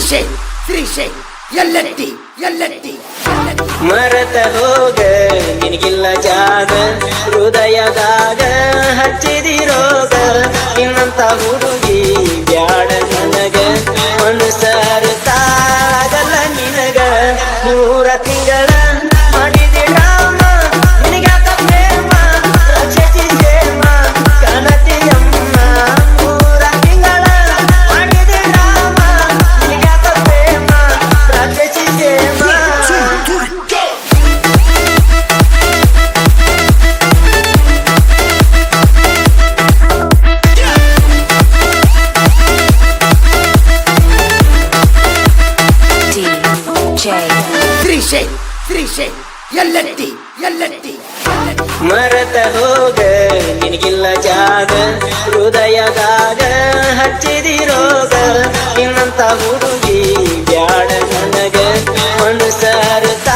ಶ್ರೀಶೈಲ್ ಎಲ್ಲೆತ್ತಿ ಮರೆತ ಹೋಗ ನಿನಗಿಲ್ಲ ಜಾಗ ಹೃದಯದಾಗ ಹಚ್ಚಿದಿರೋಗ ಇನ್ನಂತ ಹುಡುಗಿ ಬ್ಯಾಡ ನನಗ ಮನಸರ್ತಾಗಲ್ಲ ನಿನಗ 3 ತಿಂಗಳ ಮಾಡಿದೆ ರಾಮ ನಿನಗಾಕ ಪ್ರೇಮ ರಕ್ಷಿಸಿ ಸೇಮ ಕಾಣತಿಯಮ್ಮ 3 ತಿಂಗಳ ಮಾಡಿದೆ ರಾಮ ನಿನಗಾಕ ಪ್ರೇಮ ರಕ್ಷಿಸಿ ಸೇಮ ಶ್ರೀಶೈಲ್ ಎಲ್ಲೆತ್ತಿ ಮರೆತ ಹೋಗ ನಿನಗಿಲ್ಲ ಜಾಗ ಹೃದಯದಾಗ ಹಚ್ಚಿದಿರೋಗ ಇನ್ನಂತ ಹುಡುಗಿ ಬ್ಯಾಡ ನನಗ ಮನಸರ್ತ